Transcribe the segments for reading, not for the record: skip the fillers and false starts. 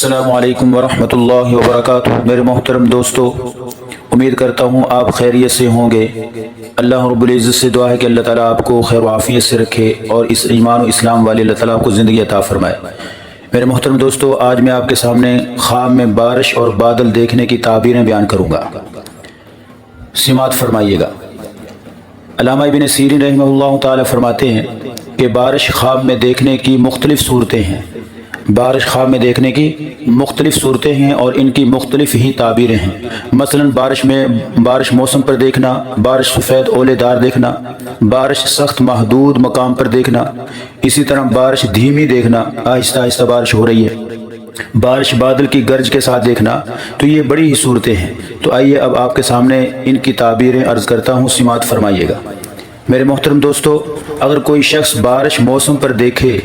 السلام علیکم ورحمۃ اللہ وبرکاتہ۔ میرے محترم دوستو، امید کرتا ہوں آپ خیریت سے ہوں گے۔ اللہ رب العزت سے دعا ہے کہ اللہ تعالیٰ آپ کو خیر و عافیت سے رکھے اور اس ایمان و اسلام والے اللہ تعالیٰ آپ کو زندگی عطا فرمائے۔ میرے محترم دوستو، آج میں آپ کے سامنے خواب میں بارش اور بادل دیکھنے کی تعبیریں بیان کروں گا، سماعت فرمائیے گا۔ علامہ ابن سیرین رحمہ اللہ تعالیٰ فرماتے ہیں کہ بارش خواب میں دیکھنے کی مختلف صورتیں ہیں۔ بارش خواب میں دیکھنے کی مختلف صورتیں ہیں اور ان کی مختلف ہی تعبیریں ہیں۔ مثلا بارش موسم پر دیکھنا، بارش سفید اولے دار دیکھنا، بارش سخت محدود مقام پر دیکھنا، اسی طرح بارش دھیمی دیکھنا، آہستہ آہستہ بارش ہو رہی ہے، بارش بادل کی گرج کے ساتھ دیکھنا۔ تو یہ بڑی ہی صورتیں ہیں۔ تو آئیے اب آپ کے سامنے ان کی تعبیریں عرض کرتا ہوں، سماعت فرمائیے گا۔ میرے محترم دوستو، اگر کوئی شخص بارش موسم پر دیکھے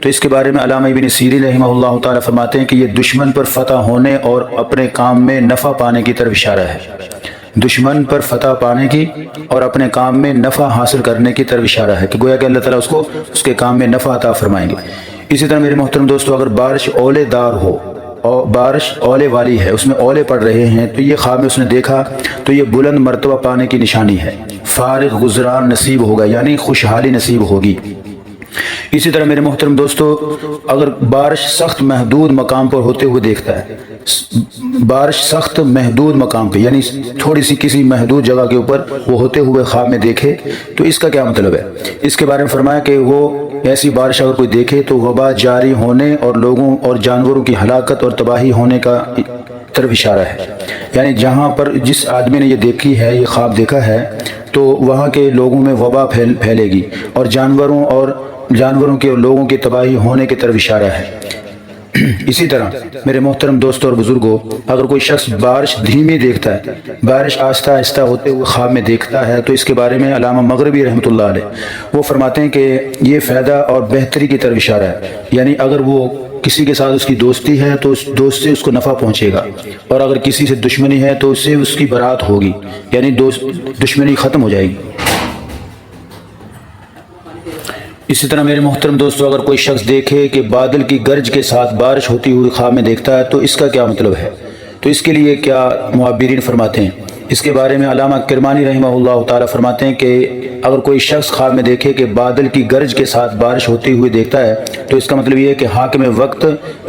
تو اس کے بارے میں علامہ ابن سیرین رحمہ اللہ تعالیٰ فرماتے ہیں کہ یہ دشمن پر فتح ہونے اور اپنے کام میں نفع پانے کی طرف اشارہ ہے۔ دشمن پر فتح پانے کی اور اپنے کام میں نفع حاصل کرنے کی طرف اشارہ ہے، کہ گویا کہ اللہ تعالیٰ اس کو اس کے کام میں نفع عطا فرمائیں گے۔ اسی طرح میرے محترم دوستو، اگر بارش اولے دار ہو اور بارش اولے والی ہے، اس میں اولے پڑ رہے ہیں، تو یہ خواب میں اس نے دیکھا تو یہ بلند مرتبہ پانے کی نشانی ہے، فارغ گزران نصیب ہوگا، یعنی خوشحالی نصیب ہوگی۔ اسی طرح میرے محترم دوستو، اگر بارش سخت محدود مقام پر ہوتے ہوئے دیکھتا ہے، بارش سخت محدود مقام پہ یعنی تھوڑی سی کسی محدود جگہ کے اوپر وہ ہوتے ہوئے خواب میں دیکھے، تو اس کا کیا مطلب ہے؟ اس کے بارے میں فرمایا کہ وہ ایسی بارش اگر کوئی دیکھے تو وبا جاری ہونے اور لوگوں اور جانوروں کی ہلاکت اور تباہی ہونے کا طرف اشارہ ہے، یعنی جہاں پر جس آدمی نے یہ دیکھی ہے، یہ خواب دیکھا ہے، تو وہاں کے لوگوں میں وبا پھیلے گی اور جانوروں کے اور لوگوں کی تباہی ہونے کی طرف اشارہ ہے۔ اسی طرح میرے محترم دوستوں اور بزرگوں، اگر کوئی شخص بارش دھیمی دیکھتا ہے، بارش آہستہ آہستہ ہوتے ہوئے خواب میں دیکھتا ہے، تو اس کے بارے میں علامہ مغربی رحمۃ اللہ علیہ وہ فرماتے ہیں کہ یہ فائدہ اور بہتری کی طرف اشارہ ہے، یعنی اگر وہ کسی کے ساتھ اس کی دوستی ہے تو اس دوست سے اس کو نفع پہنچے گا، اور اگر کسی سے دشمنی ہے تو اس سے اس کی برات ہوگی، یعنی دشمنی ختم ہو جائے گی۔ اسی طرح میرے محترم دوستو، اگر کوئی شخص دیکھے کہ بادل کی گرج کے ساتھ بارش ہوتی ہوئی خواب میں دیکھتا ہے، تو اس کا کیا مطلب ہے؟ تو اس کے لیے کیا معبرین فرماتے ہیں؟ اس کے بارے میں علامہ کرمانی رحمہ اللہ تعالیٰ فرماتے ہیں کہ اگر کوئی شخص خواب میں دیکھے کہ بادل کی گرج کے ساتھ بارش ہوتی ہوئی دیکھتا ہے، تو اس کا مطلب یہ ہے کہ حاکم وقت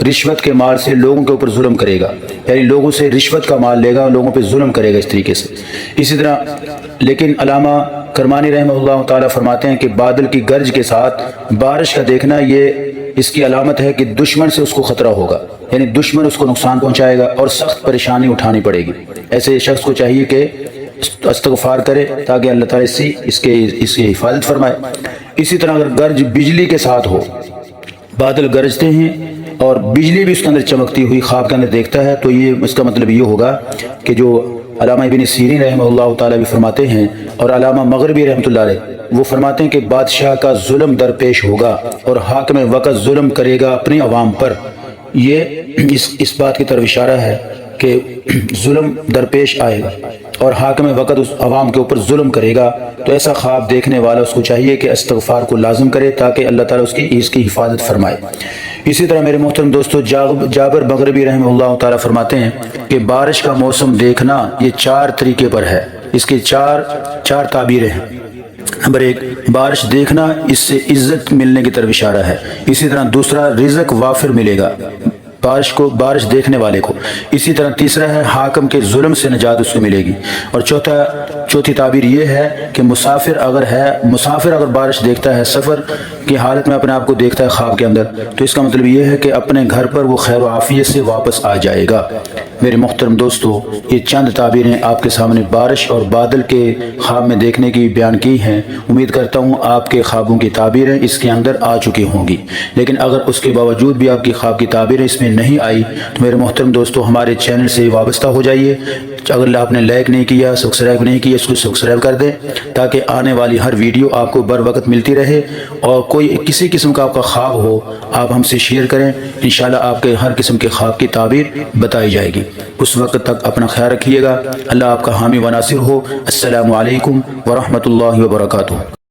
رشوت کے مال سے لوگوں کے اوپر ظلم کرے گا، یعنی لوگوں سے رشوت کا مال لے گا، لوگوں پہ ظلم کرے گا اس طریقے سے۔ اسی طرح لیکن علامہ کرمانی رحمہ اللہ تعالیٰ فرماتے ہیں کہ بادل کی گرج کے ساتھ بارش کا دیکھنا یہ اس کی علامت ہے کہ دشمن سے اس کو خطرہ ہوگا، یعنی دشمن اس کو نقصان پہنچائے گا اور سخت پریشانی اٹھانی پڑے گی۔ ایسے شخص کو چاہیے کہ استغفار کرے تاکہ اللہ تعالیٰ اس کی حفاظت فرمائے۔ اسی طرح اگر گرج بجلی کے ساتھ ہو، بادل گرجتے ہیں اور بجلی بھی اس کے اندر چمکتی ہوئی خواب کے اندر دیکھتا ہے، تو یہ اس کا مطلب یہ ہوگا کہ جو علامہ ابن سیرین رحمہ اللہ تعالیٰ بھی فرماتے ہیں اور علامہ مغربی رحمۃ اللہ علیہ وہ فرماتے ہیں کہ بادشاہ کا ظلم درپیش ہوگا اور حاکم وقت ظلم کرے گا اپنی عوام پر۔ یہ اس بات کی طرف اشارہ ہے کہ ظلم درپیش آئے گا اور حاکم وقت اس عوام کے اوپر ظلم کرے گا۔ تو ایسا خواب دیکھنے والا اس کو چاہیے کہ استغفار کو لازم کرے تاکہ اللہ تعالیٰ اس کی حفاظت فرمائے۔ اسی طرح میرے محترم دوستو، جابر مغربی رحمہ اللہ تعالیٰ فرماتے ہیں کہ بارش کا موسم دیکھنا یہ 4 طریقے پر ہے، اس کی چار تعبیریں ہیں۔ نمبر 1، بارش دیکھنا اس سے عزت ملنے کی طرف اشارہ ہے۔ اسی طرح دوسرا، رزق وافر ملے گا بارش دیکھنے والے کو۔ اسی طرح تیسرا ہے حاکم کے ظلم سے نجات اس کو ملے گی۔ اور چوتھی تعبیر یہ ہے کہ مسافر اگر بارش دیکھتا ہے، سفر کی حالت میں اپنے آپ کو دیکھتا ہے خواب کے اندر، تو اس کا مطلب یہ ہے کہ اپنے گھر پر وہ خیر و عافیت سے واپس آ جائے گا۔ میرے محترم دوستو، یہ چند تعبیریں آپ کے سامنے بارش اور بادل کے خواب میں دیکھنے کی بیان کی ہیں۔ امید کرتا ہوں آپ کے خوابوں کی تعبیریں اس کے اندر آ چکی ہوں گی، لیکن اگر اس کے باوجود بھی آپ کی خواب کی تعبیریں اس میں نہیں آئی تو میرے محترم دوستو، ہمارے چینل سے وابستہ ہو جائیے۔ اگر آپ نے لائک نہیں کیا، سبسکرائب نہیں کیا، اس کو سبسکرائب کر دیں تاکہ آنے والی ہر ویڈیو آپ کو بر وقت ملتی رہے۔ اور کسی قسم کا آپ کا خواب ہو، آپ ہم سے شیئر کریں، انشاءاللہ آپ کے ہر قسم کے خواب کی تعبیر بتائی جائے گی۔ اس وقت تک اپنا خیال رکھیے گا۔ اللہ آپ کا حامی و ناصر ہو۔ السلام علیکم ورحمۃ اللہ وبرکاتہ۔